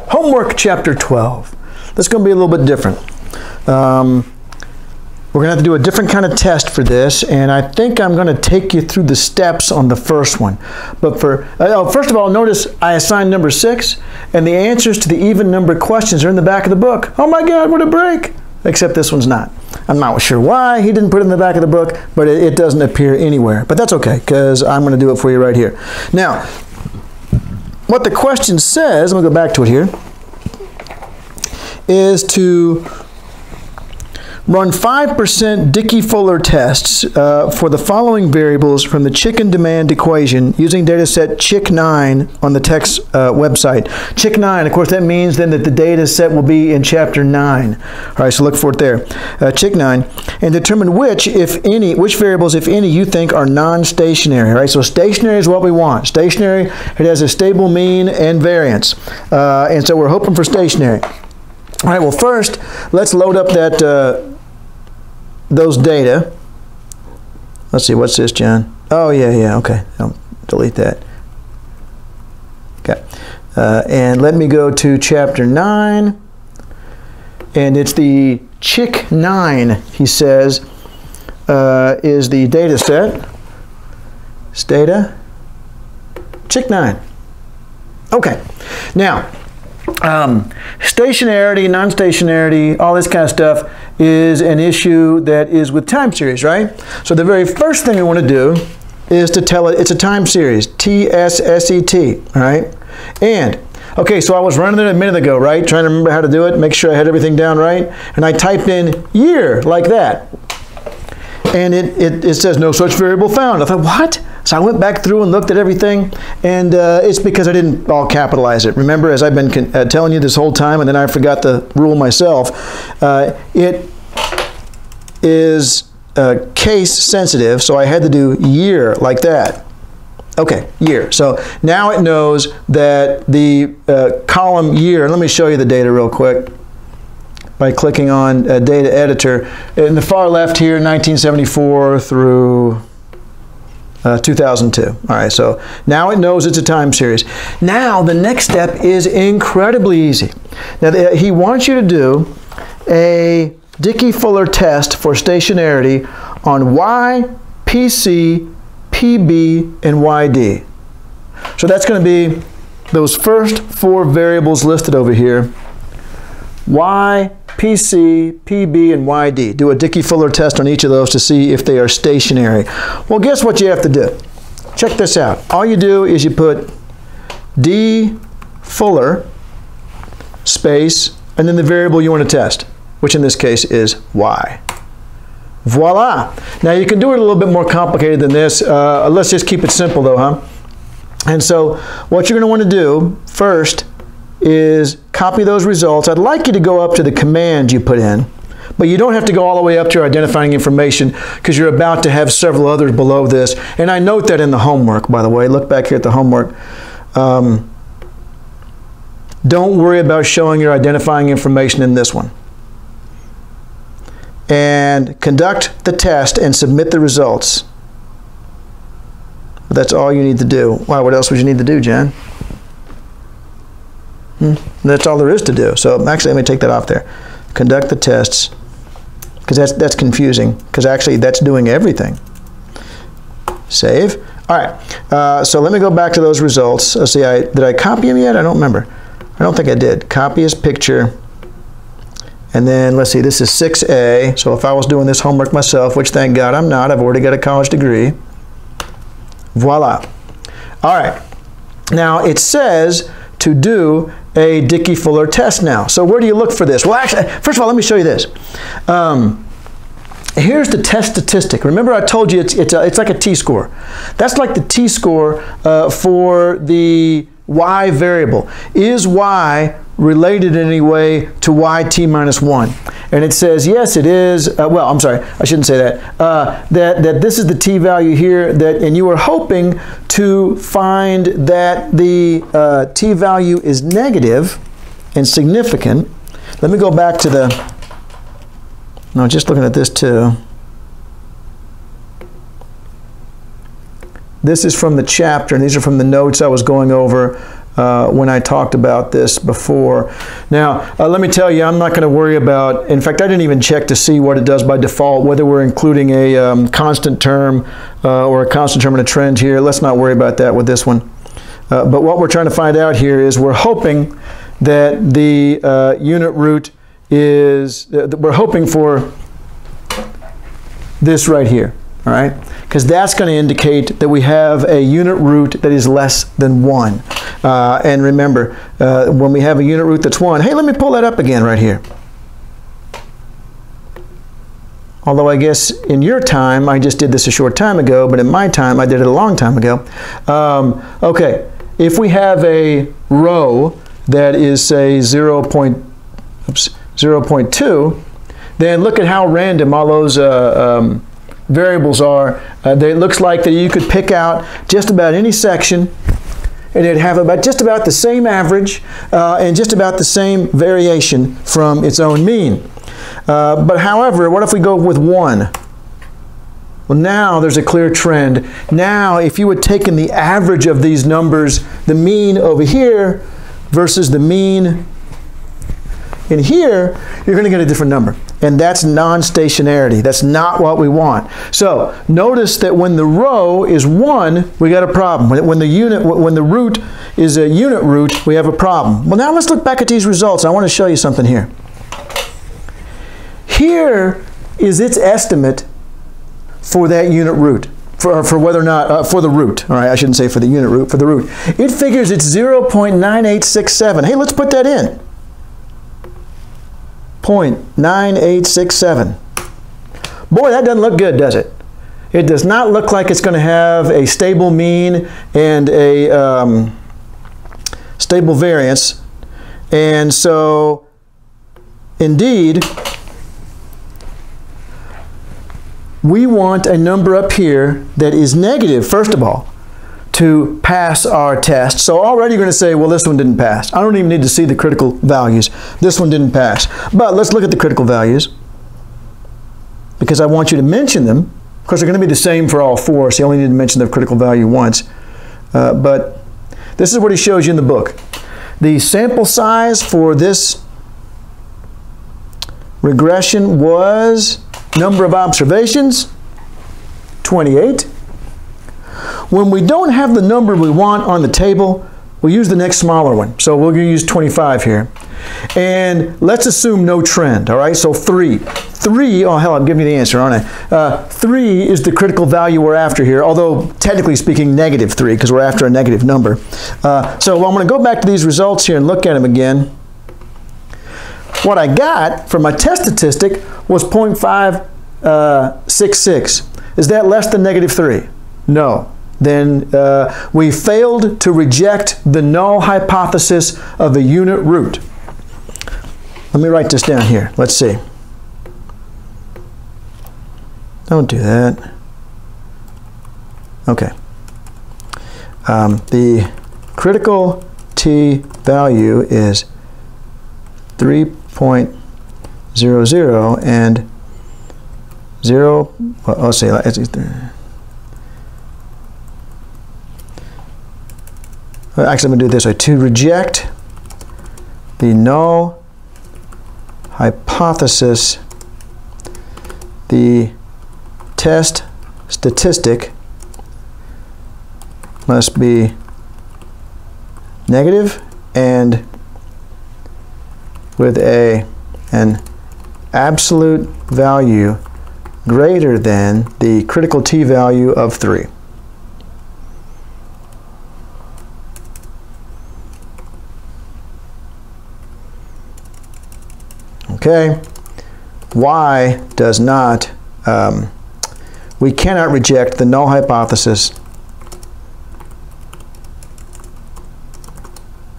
Homework chapter 12. This is going to be a little bit different. We're going to have to do a different kind of test for this, and I think I'm going to take you through the steps on the first one. But first of all, notice I assigned number 6, and the answers to the even numbered questions are in the back of the book. Oh my God, what a break! Except this one's not. I'm not sure why he didn't put it in the back of the book, but it doesn't appear anywhere. But that's okay, because I'm going to do it for you right here. Now, what the question says, I'm going to go back to it here, is to run 5% Dickey-Fuller tests for the following variables from the chicken demand equation using data set CHIC9 on the text website. CHIC9, of course, that means then that the data set will be in chapter 9. All right, so look for it there. CHIC9, and determine which variables, if any, you think are non-stationary. All right, so stationary is what we want. Stationary, it has a stable mean and variance. And so we're hoping for stationary. All right, well, first, let's load up those data. Let's see, what's this, John? Oh, yeah, okay. I'll delete that. Okay. And let me go to chapter 9. And it's the CHIC9, he says, is the data set. Data. CHIC9. Okay. Now, stationarity, non-stationarity, all this kind of stuff is an issue that is with time series, right? So the very first thing we want to do is to tell it it's a time series, TSSET, all right? And, okay, so I was running it a minute ago, right? Trying to remember how to do it, make sure I had everything down right. And I typed in year, like that. And it says no such variable found. I thought, what? So I went back through and looked at everything, and it's because I didn't all capitalize it. Remember, as I've been telling you this whole time, and then I forgot the rule myself, it is case sensitive, so I had to do year like that. Okay, year. So now it knows that the column year, let me show you the data real quick by clicking on Data Editor. In the far left here, 1974 through 2002. All right, so now it knows it's a time series. Now the next step is incredibly easy. Now he wants you to do a Dickey-Fuller test for stationarity on Y, PC, PB, and YD. So that's going to be those first 4 variables listed over here. Y, PC, PB, and YD. Do a Dickey-Fuller test on each of those to see if they are stationary. Well, guess what you have to do? Check this out. All you do is you put D Fuller space and then the variable you want to test, which in this case is Y. Voila! Now you can do it a little bit more complicated than this. Let's just keep it simple though, huh? And so what you're going to want to do first is copy those results. I'd like you to go up to the command you put in, but you don't have to go all the way up to your identifying information because you're about to have several others below this. And I note that in the homework, by the way. Look back here at the homework. Don't worry about showing your identifying information in this one. And conduct the test and submit the results. That's all you need to do. Wow, what else would you need to do, Jen? That's all there is to do. So actually, let me take that off there. Conduct the tests, because that's confusing, because actually that's doing everything. Save. All right, so let me go back to those results. Let's see, did I copy them yet? I don't remember. I don't think I did. Copy as picture. And then, let's see, this is 6A. So if I was doing this homework myself, which thank God I'm not, I've already got a college degree. Voila. All right. Now, it says to do a Dickey-Fuller test now. So where do you look for this? Well, actually, first of all, let me show you this. Here's the test statistic. Remember I told you it's like a t-score. That's like the t-score for the y variable. Is y related in any way to yt minus 1? And it says, yes, it is. Well, I'm sorry, I shouldn't say that. That this is the t-value here, and you are hoping to find that the t-value is negative and significant. Let me go back to the, no, just looking at this too. This is from the chapter, and these are from the notes I was going over when I talked about this before. Now, let me tell you, I'm not going to worry about, in fact, I didn't even check to see what it does by default, whether we're including a constant term or a constant term and a trend here. Let's not worry about that with this one. But what we're trying to find out here is we're hoping that the unit root is, we're hoping for this right here, all right? Because that's going to indicate that we have a unit root that is less than 1. And remember, when we have a unit root that's 1, hey, let me pull that up again right here. Although I guess in your time, I just did this a short time ago, but in my time, I did it a long time ago. Okay, if we have a row that is, say, 0.2, then look at how random all those variables are. It looks like that you could pick out just about any section, and it'd have about just about the same average and just about the same variation from its own mean. But however, what if we go with 1? Well, now there's a clear trend. Now, if you had taken the average of these numbers, the mean over here versus the mean in here, you're going to get a different number. And that's non-stationarity. That's not what we want. So notice that when the row is 1, we got a problem. When the root is a unit root, we have a problem. Well, now let's look back at these results. I want to show you something here. Here is its estimate for that unit root, for whether or not, for the root. All right, I shouldn't say for the unit root, for the root. It figures it's 0.9867. Hey, let's put that in. 0.9867. Boy, that doesn't look good, does it? It does not look like it's going to have a stable mean and a stable variance. And so, indeed, we want a number up here that is negative, first of all, to pass our test. So already you're going to say, well, this one didn't pass. I don't even need to see the critical values. This one didn't pass. But let's look at the critical values, because I want you to mention them. Of course, they're going to be the same for all 4, so you only need to mention the critical value once. But this is what he shows you in the book. The sample size for this regression was number of observations, 28. When we don't have the number we want on the table, we'll use the next smaller one. So we're going to use 25 here. And let's assume no trend, all right? So 3. 3, oh hell, I'm giving you the answer, aren't I? 3 is the critical value we're after here, although technically speaking -3, because we're after a negative number. So I'm going to go back to these results here and look at them again. What I got from my test statistic was 0.566. Is that less than -3? No. Then we failed to reject the null hypothesis of a unit root. Let me write this down here. Let's see. Don't do that. Okay. The critical t value is 3.00 and 0. Well, I'll say actually, I'm going to do it this way. To reject the null hypothesis, the test statistic must be negative and with an absolute value greater than the critical t value of 3. Okay, y does not, we cannot reject the null hypothesis,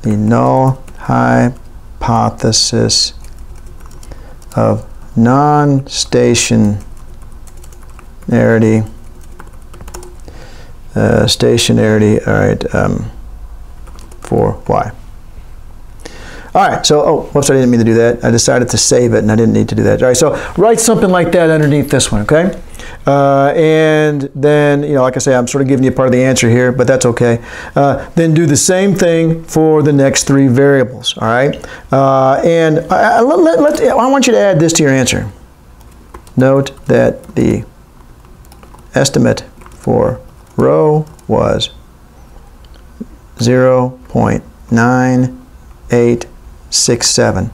the null hypothesis of non-stationarity, all right, for y. All right, so, oh, whoops, I didn't mean to do that. I decided to save it, and I didn't need to do that. All right, so write something like that underneath this one, okay? And then, like I say, I'm sort of giving you part of the answer here, but that's okay. Then do the same thing for the next 3 variables, all right? And I want you to add this to your answer. Note that the estimate for rho was 0.9867.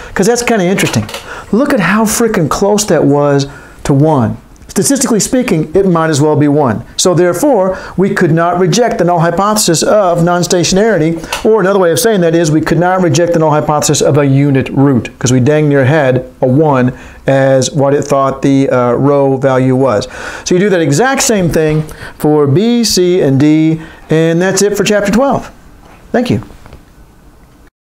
Because that's kind of interesting. Look at how freaking close that was to 1. Statistically speaking, it might as well be 1. So therefore, we could not reject the null hypothesis of non-stationarity, or another way of saying that is we could not reject the null hypothesis of a unit root, because we dang near had a 1 as what it thought the rho value was. So you do that exact same thing for B, C, and D, and that's it for chapter 12. Thank you.